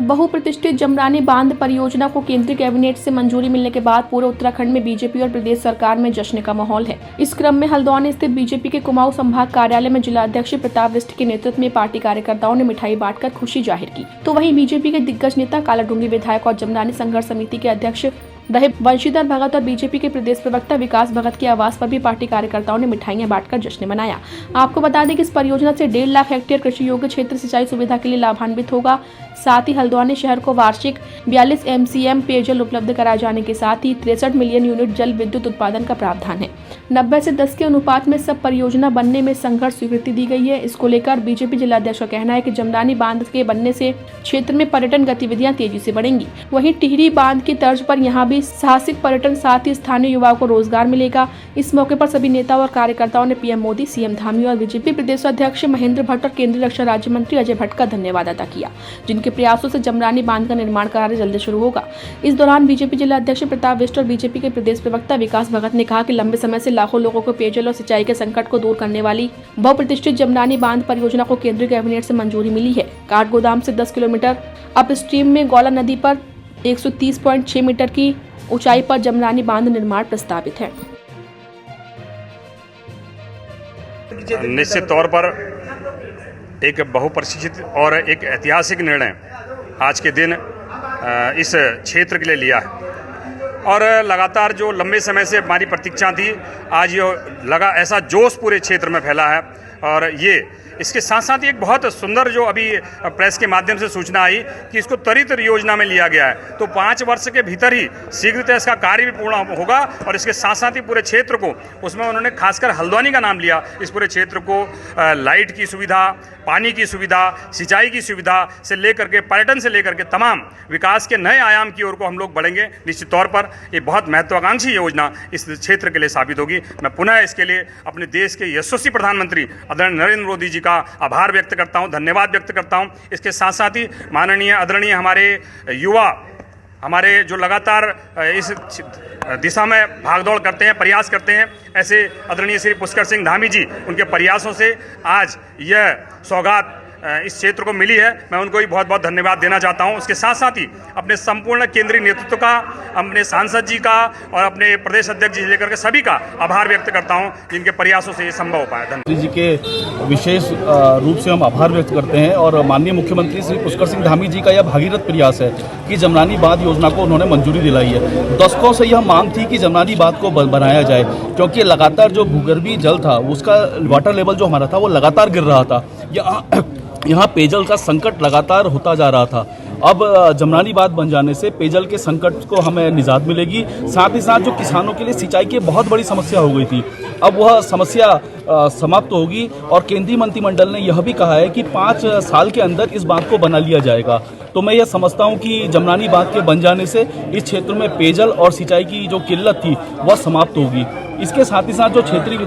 बहुप्रतिष्ठित जमरानी बांध परियोजना को केंद्रीय कैबिनेट से मंजूरी मिलने के बाद पूरे उत्तराखंड में बीजेपी और प्रदेश सरकार में जश्न का माहौल है। इस क्रम में हल्द्वानी स्थित बीजेपी के कुमाऊं संभाग कार्यालय में जिलाध्यक्ष प्रताप बिष्ट के नेतृत्व में पार्टी कार्यकर्ताओं ने मिठाई बांटकर खुशी जाहिर की। तो वहीं बीजेपी के दिग्गज नेता कालाडूंगी विधायक और जमरानी संघर्ष समिति के अध्यक्ष रहे वंशीधर भगत और बीजेपी के प्रदेश प्रवक्ता विकास भगत के आवास पर भी पार्टी कार्यकर्ताओं ने मिठाइयां बांटकर जश्न मनाया। आपको बता दें कि इस परियोजना से 1.5 लाख हेक्टेयर कृषि योग्य क्षेत्र सिंचाई सुविधा के लिए लाभान्वित होगा। साथ ही हल्द्वानी शहर को वार्षिक 42 MCM पेयजल उपलब्ध कराए जाने के साथ ही 63 मिलियन यूनिट जल विद्युत उत्पादन का प्रावधान है। 90 से 10 के अनुपात में सब परियोजना बनने में संघर्ष स्वीकृति दी गई है। इसको लेकर बीजेपी जिलाध्यक्ष का कहना है कि जमरानी बांध के बनने से क्षेत्र में पर्यटन गतिविधियां तेजी से बढ़ेंगी। वहीं टिहरी बांध की तर्ज पर यहाँ भी साहसिक पर्यटन, साथ ही स्थानीय युवाओं को रोजगार मिलेगा। इस मौके पर सभी नेताओं और कार्यकर्ताओं ने पीएम मोदी, सीएम धामी और बीजेपी प्रदेश अध्यक्ष महेंद्र भट्ट और केंद्रीय रक्षा राज्य मंत्री अजय भट्ट का धन्यवाद अदा किया, जिनके प्रयासों से जमरानी बांध का निर्माण कार्य जल्दी शुरू होगा। इस दौरान बीजेपी जिलाध्यक्ष प्रताप बिष्ट और बीजेपी के प्रदेश प्रवक्ता विकास भगत ने कहा कि लंबे समय से लाखों लोगों को पेयजल और सिंचाई के संकट को दूर करने वाली बहुप्रतिष्ठित जमरानी बांध परियोजना को केंद्रीय कैबिनेट से मंजूरी मिली है। काठगोदाम से 10 किलोमीटर अपस्ट्रीम में गौला नदी पर 130.6 मीटर की ऊंचाई पर जमरानी बांध निर्माण प्रस्तावित है। निश्चित तौर पर एक बहुप्रतीक्षित और एक ऐतिहासिक निर्णय आज के दिन इस क्षेत्र के लिए लिया है और लगातार जो लंबे समय से हमारी प्रतीक्षा थी, आज ये लगा ऐसा जोश पूरे क्षेत्र में फैला है। और ये इसके साथ साथ एक बहुत सुंदर जो अभी प्रेस के माध्यम से सूचना आई कि इसको त्वरित योजना में लिया गया है, तो 5 वर्ष के भीतर ही शीघ्रतः इसका कार्य भी पूर्ण होगा। और इसके साथ साथ ही पूरे क्षेत्र को, उसमें उन्होंने खासकर हल्द्वानी का नाम लिया, इस पूरे क्षेत्र को लाइट की सुविधा, पानी की सुविधा, सिंचाई की सुविधा से लेकर के पर्यटन से लेकर के तमाम विकास के नए आयाम की ओर को हम लोग बढ़ेंगे। निश्चित तौर पर ये बहुत महत्वाकांक्षी योजना इस क्षेत्र के लिए साबित होगी। मैं पुनः इसके लिए अपने देश के यशस्वी प्रधानमंत्री आदरणीय नरेंद्र मोदी जी का आभार व्यक्त करता हूं, धन्यवाद व्यक्त करता हूं। इसके साथ साथ ही माननीय आदरणीय हमारे युवा, हमारे जो लगातार इस दिशा में भागदौड़ करते हैं, प्रयास करते हैं, ऐसे आदरणीय श्री पुष्कर सिंह धामी जी, उनके प्रयासों से आज यह सौगात इस क्षेत्र को मिली है। मैं उनको भी बहुत बहुत धन्यवाद देना चाहता हूं। उसके साथ साथ ही अपने संपूर्ण केंद्रीय नेतृत्व का, अपने सांसद जी का और अपने प्रदेश अध्यक्ष जी लेकर के सभी का आभार व्यक्त करता हूं, जिनके प्रयासों से ये संभव हो पाया। धन्यवाद जी के विशेष रूप से हम आभार व्यक्त करते हैं और माननीय मुख्यमंत्री श्री पुष्कर सिंह धामी जी का यह भागीरथ प्रयास है कि जमरानी बांध योजना को उन्होंने मंजूरी दिलाई है। दशकों से यह मांग थी कि जमरानी बांध को बनाया जाए, क्योंकि लगातार जो भूगर्भीय जल था, उसका वाटर लेवल जो हमारा था वो लगातार गिर रहा था। यहाँ पेयजल का संकट लगातार होता जा रहा था। अब जमरानी बांध बन जाने से पेयजल के संकट को हमें निजात मिलेगी। साथ ही साथ जो किसानों के लिए सिंचाई की बहुत बड़ी समस्या हो गई थी, अब वह समस्या समाप्त होगी। और केंद्रीय मंत्रिमंडल ने यह भी कहा है कि 5 साल के अंदर इस बांध को बना लिया जाएगा। तो मैं यह समझता हूं कि जमरानी बांध के बन जाने से इस क्षेत्र में पेयजल और सिंचाई की जो किल्लत थी वह समाप्त होगी। इसके साथ ही साथ जो क्षेत्रीय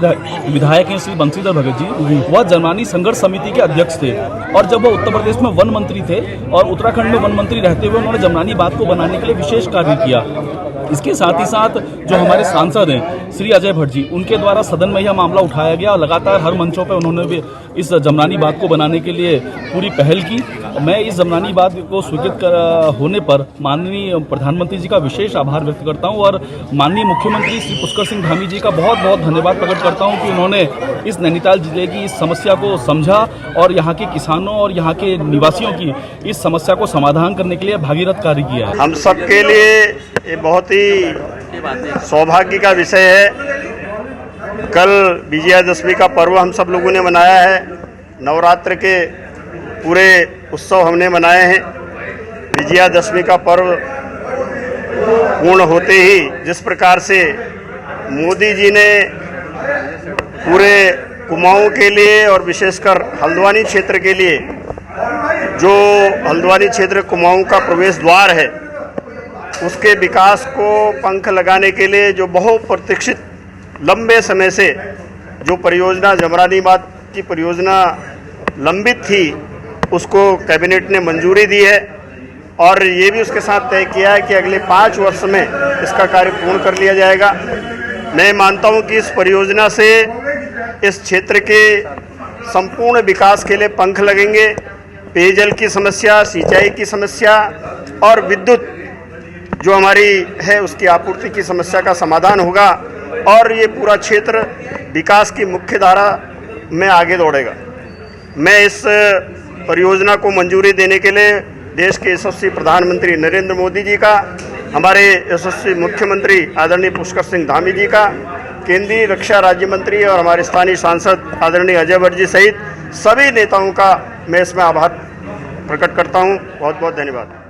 विधायक हैं श्री वंशीधर भगत जी, वह जमरानी संघर्ष समिति के अध्यक्ष थे और जब वह उत्तर प्रदेश में वन मंत्री थे और उत्तराखंड में वन मंत्री रहते हुए उन्होंने जमरानी बांध को बनाने के लिए विशेष कार्य किया। इसके साथ ही साथ जो हमारे सांसद हैं श्री अजय भट्ट जी, उनके द्वारा सदन में यह मामला उठाया गया और लगातार हर मंचों पर उन्होंने भी इस जमरानी बांध को बनाने के लिए पूरी पहल की। मैं इस जमरानी बांध को स्वीकृत होने पर माननीय प्रधानमंत्री जी का विशेष आभार व्यक्त करता हूं और माननीय मुख्यमंत्री श्री पुष्कर सिंह धामी जी का बहुत बहुत धन्यवाद प्रकट करता हूं कि उन्होंने इस नैनीताल जिले की इस समस्या को समझा और यहाँ के किसानों और यहाँ के निवासियों की इस समस्या को समाधान करने के लिए भागीरथ कार्य किया है। हम सब के लिए ये बहुत ही सौभाग्य का विषय है। कल विजयादशमी का पर्व हम सब लोगों ने मनाया है, नवरात्र के पूरे उत्सव हमने मनाए हैं। विजयादशमी का पर्व पूर्ण होते ही जिस प्रकार से मोदी जी ने पूरे कुमाऊं के लिए और विशेषकर हल्द्वानी क्षेत्र के लिए, जो हल्द्वानी क्षेत्र कुमाऊं का प्रवेश द्वार है, उसके विकास को पंख लगाने के लिए जो बहुप्रतीक्षित लंबे समय से जो परियोजना जमरानी बांध की परियोजना लंबित थी, उसको कैबिनेट ने मंजूरी दी है और ये भी उसके साथ तय किया है कि अगले 5 वर्ष में इसका कार्य पूर्ण कर लिया जाएगा। मैं मानता हूं कि इस परियोजना से इस क्षेत्र के संपूर्ण विकास के लिए पंख लगेंगे पेयजल की समस्या, सिंचाई की समस्या और विद्युत जो हमारी है उसकी आपूर्ति की समस्या का समाधान होगा और ये पूरा क्षेत्र विकास की मुख्य धारा में आगे दौड़ेगा। मैं इस परियोजना को मंजूरी देने के लिए देश के यशस्वी प्रधानमंत्री नरेंद्र मोदी जी का, हमारे यशस्वी मुख्यमंत्री आदरणीय पुष्कर सिंह धामी जी का, केंद्रीय रक्षा राज्य मंत्री और हमारे स्थानीय सांसद आदरणीय अजय भट्ट जी सहित सभी नेताओं का मैं इसमें आभार प्रकट करता हूँ। बहुत बहुत धन्यवाद।